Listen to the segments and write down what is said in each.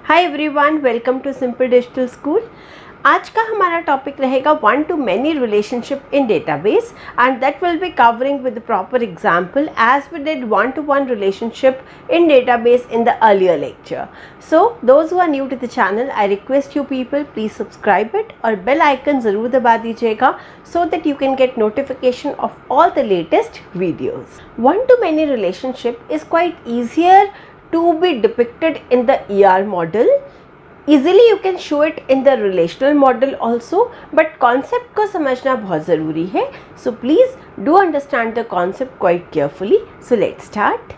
Hi everyone, welcome to simple digital school. आज का हमारा टॉपिक रहेगा one to many relationship in database and that will be covering with proper example as we did one to one relationship in database in the earlier lecture. So those who are new to the channel, I request you people please subscribe it और bell icon ज़रूर दबा दीजिएगा so that you can get notification of all the latest videos. One to many relationship is quite easier to be depicted in the ER model. Easily you can show it in the relational model also, but concept को समझना बहुत ज़रूरी है. So please do understand the concept quite carefully. So let's start.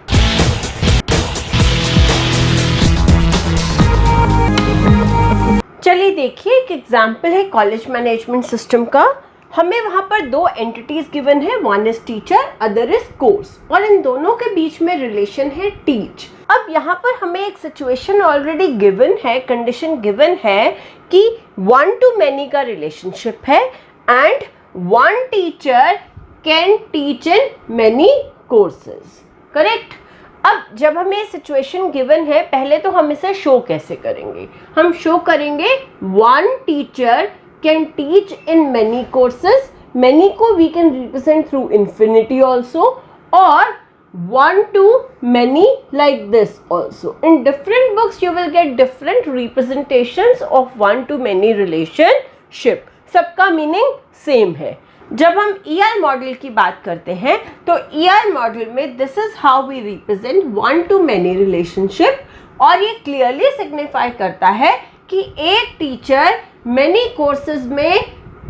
चलिए देखिए, एक example है college management system का। हमें वहाँ पर दो एंटिटीज गिवन है, one is teacher, other is course, और इन दोनों के बीच में रिलेशन है टीच। अब यहाँ पर हमें एक सिचुएशन ऑलरेडी गिवन है, कंडीशन गिवन है कि वन टू मैनी का रिलेशनशिप है and one teacher can teach in many courses, correct. अब जब हमें सिचुएशन गिवन है, पहले तो हम इसे शो कैसे करेंगे? हम शो करेंगे one teacher can teach in many courses. Many को we can represent through infinity also, or one to many like this also. In different books you will get different representations of one to many relationship. सबका meaning same है। जब हम ER model की बात करते हैं तो ER मॉडल में this is how we represent one to many relationship, और ये clearly signify करता है कि एक टीचर मैनी कोर्सेज में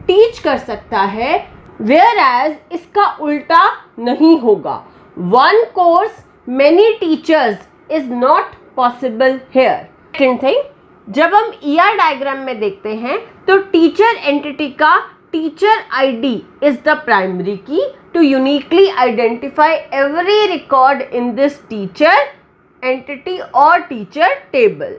टीच कर सकता है, वेयर एज इसका उल्टा नहीं होगा। One course many teachers is not possible here. Second thing, जब हम ER डायग्राम में देखते हैं तो टीचर एंटिटी का teacher ID is the primary key to uniquely identify every record in this teacher entity और टीचर टेबल,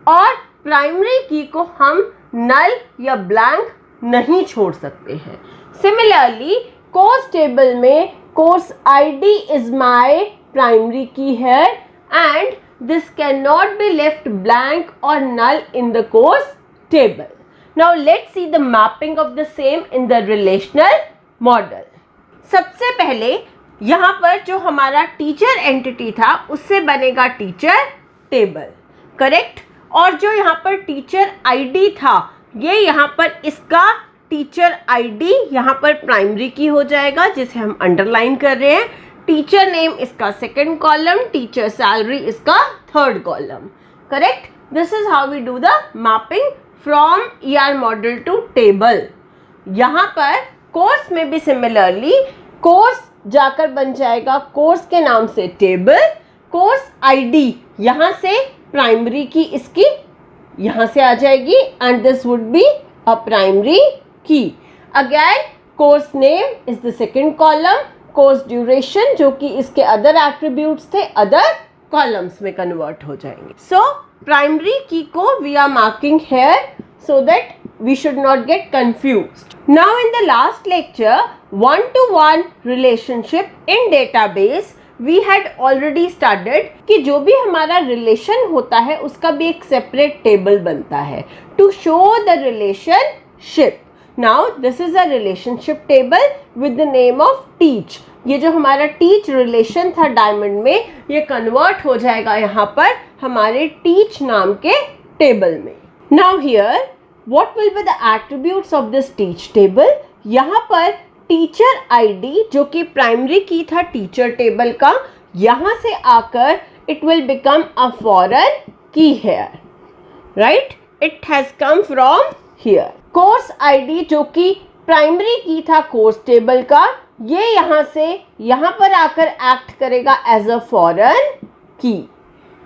और primary key को हम नल या ब्लैंक नहीं छोड़ सकते हैं। सिमिलरली कोर्स टेबल में course ID is my primary key है and this can not be left blank और null in the course table. Now let's see the mapping of the same in the relational model. सबसे पहले यहाँ पर जो हमारा teacher entity था उससे बनेगा टीचर टेबल, करेक्ट। और जो यहाँ पर टीचर ID था, ये यहाँ पर इसका टीचर ID यहाँ पर प्राइमरी की हो जाएगा, जिसे हम अंडरलाइन कर रहे हैं। टीचर नेम इसका सेकंड कॉलम, टीचर सैलरी इसका third column, correct. This is how we do the mapping from ER model to table. यहाँ पर कोर्स में भी सिमिलरली कोर्स जाकर बन जाएगा कोर्स के नाम से टेबल, कोर्स ID यहाँ से प्राइमरी की इसकी यहाँ से आ जाएगी and this would be a primary key. Again course name is the second column, course duration जो कि इसके अदर एट्रीब्यूट्स थे अदर कॉलम्स में कन्वर्ट हो जाएंगे। सो प्राइमरी की को we are marking here so that we should not get confused. Now in the last lecture one to one relationship in database we had already started कि जो भी हमारा relation होता है उसका भी एक सेपरेट टेबल बनता है to show the relationship. Now this is a relationship table with the name of teach. ये जो हमारा टीच रिलेशन था डायमंड में, ये कन्वर्ट हो जाएगा यहाँ पर हमारे टीच नाम के टेबल में। Now here what will be the attributes of this teach table? यहाँ पर टीचर ID जो कि प्राइमरी की था टीचर टेबल का, यहाँ से आकर it will become a foreign key here, right. It has come from here. Course ID जो कि प्राइमरी की था कोर्स टेबल का, ये यहाँ से यहाँ पर आकर एक्ट करेगा as a foreign key,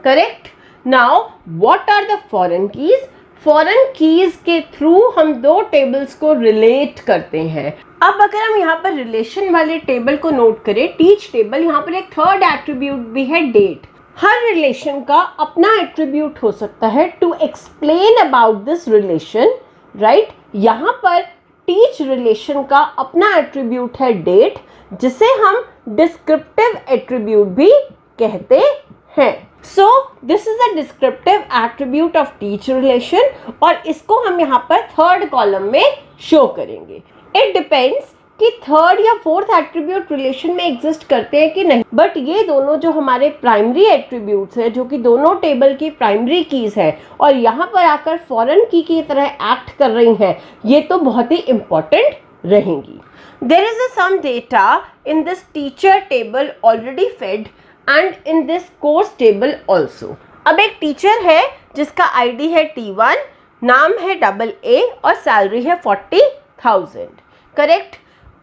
correct. Now what are the foreign keys? Foreign keys के थ्रू हम दो टेबल्स को रिलेट करते हैं। अब अगर हम यहाँ पर रिलेशन वाले टेबल को नोट करें, टीच टेबल, यहाँ पर एक थर्ड एट्रीब्यूट भी है डेट। हर रिलेशन का अपना एट्रीब्यूट हो सकता है to explain about this relation, right. यहाँ पर टीच रिलेशन का अपना एट्रीब्यूट है डेट, जिसे हम डिस्क्रिप्टिव एट्रीब्यूट भी कहते हैं। सो this is a descriptive attribute of teach relation और इसको हम यहाँ पर थर्ड कॉलम में शो करेंगे. इट डिपेंड्स कि थर्ड या फोर्थ एट्रीब्यूट रिलेशन में एग्जिस्ट करते हैं कि नहीं, बट ये दोनों जो हमारे प्राइमरी एट्रीब्यूट्स है, जो कि दोनों टेबल की प्राइमरी कीज है और यहाँ पर आकर फॉरेन की तरह एक्ट कर रही हैं, ये तो बहुत ही इंपॉर्टेंट रहेंगी. There is some data in this teacher table already fed and in this course table also. अब एक टीचर है जिसका आईडी है T1, नाम है AA और सैलरी है 40,000, करेक्ट.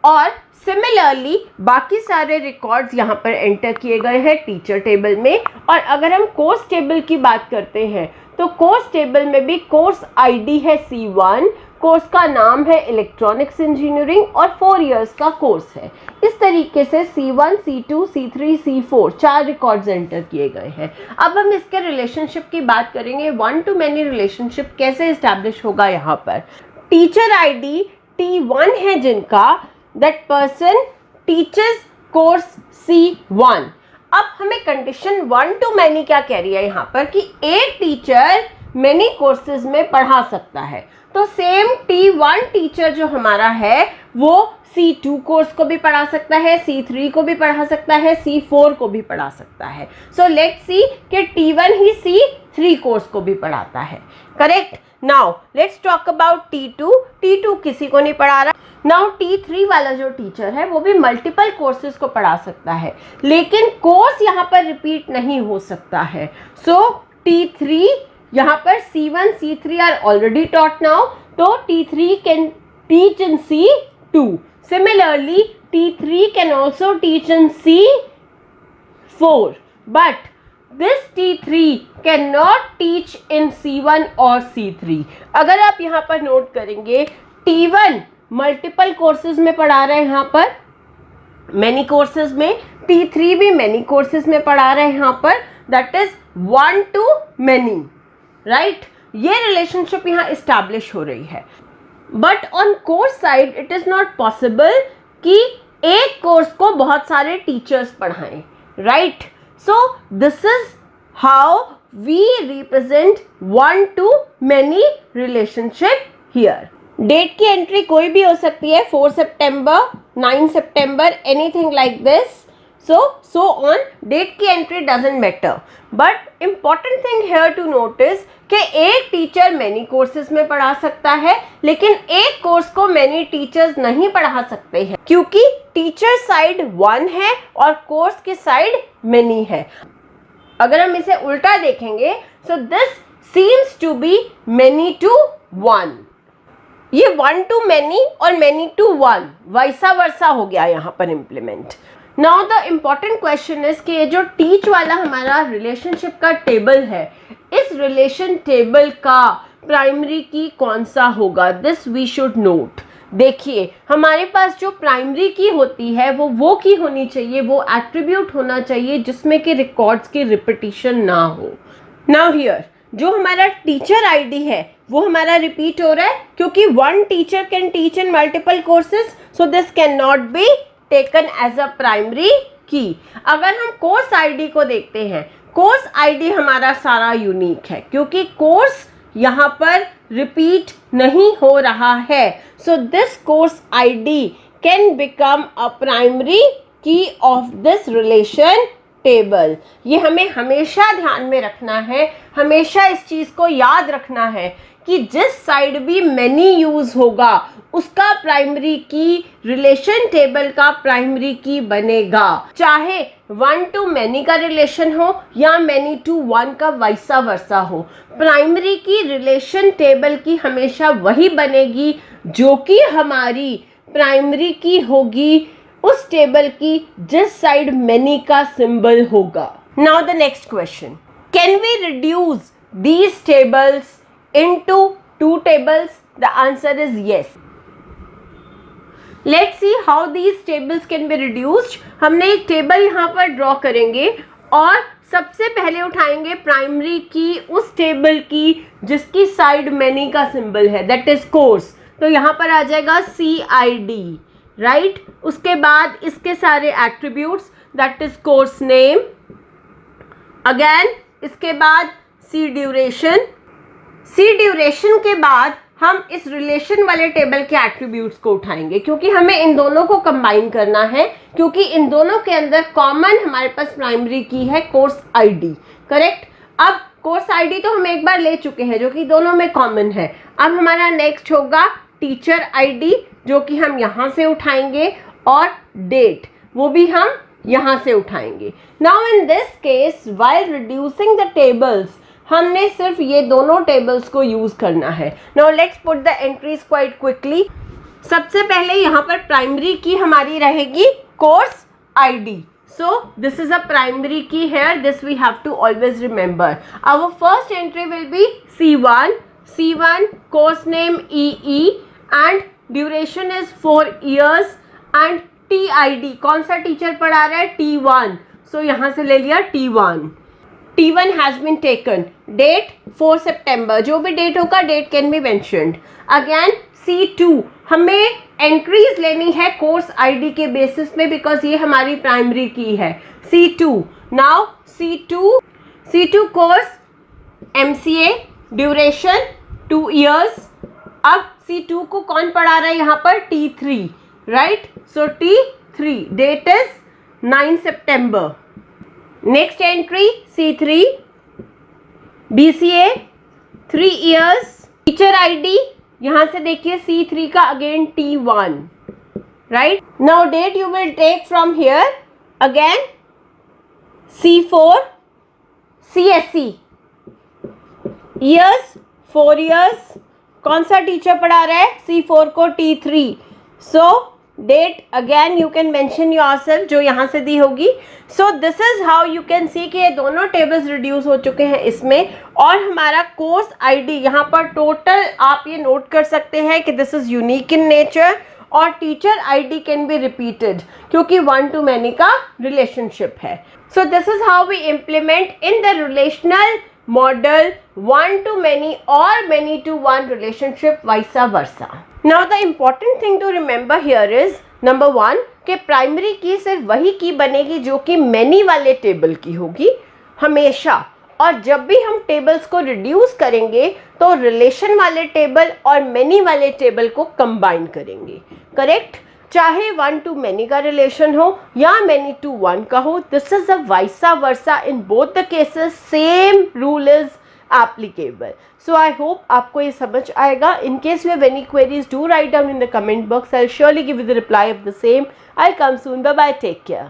और सिमिलरली बाकी सारे रिकॉर्ड्स यहाँ पर एंटर किए गए हैं टीचर टेबल में. और अगर हम कोर्स टेबल की बात करते हैं तो कोर्स टेबल में भी कोर्स आईडी है C1, कोर्स का नाम है इलेक्ट्रॉनिक्स इंजीनियरिंग और 4 इयर्स का कोर्स है. इस तरीके से C1, C2, C3, C4 4 records enter किए गए हैं. अब हम इसके रिलेशनशिप की बात करेंगे. 1 to many रिलेशनशिप कैसे इस्टेब्लिश होगा. यहाँ पर टीचर आईडी T1 है जिनका, that person teachers course C1. अब हमें कंडीशन 1 to many क्या कह रही है यहाँ पर कि एक टीचर मेनी कोर्सेज में पढ़ा सकता है. तो सेम T1 टीचर जो हमारा है वो C2 कोर्स को भी पढ़ा सकता है, C3 को भी पढ़ा सकता है, C4 को भी पढ़ा सकता है. सो लेट्स सी कि T1 ही C3 कोर्स को भी पढ़ाता है, correct. Now let's talk about T2. T2 किसी को नहीं पढ़ा रहा. नाउ T3 वाला जो टीचर है वो भी मल्टीपल कोर्सेज को पढ़ा सकता है, लेकिन कोर्स यहाँ पर रिपीट नहीं हो सकता है. सो T3 यहाँ पर C1, C3 are already taught now, तो T3 can teach in C2. Similarly, T3 can also teach in C4, but this T3 cannot teach in C1 और C3. अगर आप यहाँ पर नोट करेंगे T1 मल्टीपल कोर्सेज में पढ़ा रहे हैं, यहाँ पर मैनी कोर्सेज में, T3 भी मैनी कोर्सेज में पढ़ा रहे हैं यहाँ पर, that is 1 to many, right. ये रिलेशनशिप यहाँ इस्टेब्लिश हो रही है. But on course side it is not possible कि एक कोर्स को बहुत सारे टीचर्स पढ़ाएं, right. So this is how we represent 1 to many relationship here. Date की एंट्री कोई भी हो सकती है, 4 सितंबर, 9 सितंबर, anything like this. So on. Date की entry doesn't matter, but important thing here to notice कि एक टीचर मैनी कोर्सेज में पढ़ा सकता है, लेकिन एक कोर्स को मैनी टीचर्स नहीं पढ़ा सकते हैं, क्योंकि टीचर साइड 1 है और कोर्स की साइड मैनी है. अगर हम इसे उल्टा देखेंगे, so this seems to be many to 1. ये 1 to many और many to 1 वैसा वर्सा हो गया यहाँ पर implement. Now the important question is कि ये जो टीच वाला हमारा रिलेशनशिप का टेबल है, इस रिलेशन टेबल का प्राइमरी की कौन सा होगा. This we should note. देखिए हमारे पास जो प्राइमरी की होती है वो की होनी चाहिए, वो एट्रीब्यूट होना चाहिए जिसमें कि रिकॉर्ड्स की रिपीटिशन ना हो. नाउ हियर जो हमारा टीचर आईडी है वो हमारा रिपीट हो रहा है, क्योंकि 1 teacher can teach in multiple courses, so this can not be taken as a primary key. अगर हम कोर्स आईडी को देखते हैं, कोर्स आईडी हमारा सारा यूनिक है, क्योंकि कोर्स यहाँ पर रिपीट नहीं हो रहा है. So this course ID can become a primary की ऑफ दिस रिलेशन टेबल. ये हमें हमेशा ध्यान में रखना है, हमेशा इस चीज को याद रखना है कि जिस साइड भी मैनी यूज होगा उसका प्राइमरी की रिलेशन टेबल का प्राइमरी की बनेगा, चाहे 1 to many का रिलेशन हो या many to 1 का वैसा वर्सा हो. प्राइमरी की रिलेशन टेबल की हमेशा वही बनेगी जो कि हमारी प्राइमरी की होगी उस टेबल की जिस साइड मैनी का सिंबल होगा. Now the next question, can we reduce these tables into 2 tables? The answer is yes. Let's see how these tables can be reduced. हमने एक टेबल यहाँ पर ड्रॉ करेंगे और सबसे पहले उठाएंगे प्राइमरी की उस टेबल की जिसकी साइड मैनी का सिंबल है, दैट इज कोर्स. तो यहाँ पर आ जाएगा CID, राइट. उसके बाद इसके सारे attributes, that is course name, again इसके बाद सी ड्यूरेशन, सी ड्यूरेशन के बाद हम इस रिलेशन वाले टेबल के एट्रीब्यूट्स को उठाएंगे, क्योंकि हमें इन दोनों को कंबाइन करना है, क्योंकि इन दोनों के अंदर कॉमन हमारे पास प्राइमरी की है कोर्स आईडी, करेक्ट। अब कोर्स आईडी तो हम एक बार ले चुके हैं जो कि दोनों में कॉमन है। अब हमारा नेक्स्ट होगा टीचर आईडी, जो कि हम यहाँ से उठाएंगे, और डेट वो भी हम यहाँ से उठाएंगे। Now in this case while reducing the tables, हमने सिर्फ ये दोनों टेबल्स को यूज करना है। Now let's put the entries quite quickly. सबसे पहले यहाँ पर प्राइमरी की हमारी रहेगी course ID, so this is a primary key here, this we have to always remember. Our first entry will be C1 course name EE and duration is 4 years and TID कौन सा teacher पढ़ा रहा है, T1, so यहाँ से ले लिया T1 has been taken, date 4 September, जो भी डेट होगा date can be mentioned. Again C2 हमें एंट्रीज लेनी है कोर्स आईडी के बेसिस पे, बिकॉज ये हमारी प्राइमरी की है। C2 now C2 course MCA duration 2 years। अब C2 को कौन पढ़ा रहा है यहाँ पर, T3, right, so T3 date is 9 September। Next entry C3 BCA 3 years, teacher ID यहाँ से देखिए C3 का again T1, right. Now date you will take from here, again C4 CSE years 4 years, कौन सा टीचर पढ़ा रहा है, C4 को T3, so date again you can mention yourself जो यहाँ से दी होगी। So this is how you can see कि ये दोनों टेबल्स रिड्यूस हो चुके हैं इसमें, और हमारा कोर्स आईडी यहाँ पर टोटल आप ये नोट कर सकते हैं कि this is unique in nature, और teacher ID can be repeated क्योंकि 1 to many का रिलेशनशिप है। So this is how we implement in the relational model 1 to many or many to 1 relationship vice versa. Now the important thing to remember here is number 1 कि primary की सिर्फ वही की बनेगी जो कि many वाले टेबल की होगी हमेशा, और जब भी हम टेबल्स को रिड्यूस करेंगे तो रिलेशन वाले टेबल और many वाले टेबल को कंबाइन करेंगे, करेक्ट। चाहे 1 to many का रिलेशन हो या many to 1 का हो, this is a वाइसा versa, in both the cases same rule is applicable. So I hope आपको ये समझ आएगा. In case you have any queries, do write down in the comment box. I'll surely give you the reply of the same. I'll come soon. Bye bye. Take care.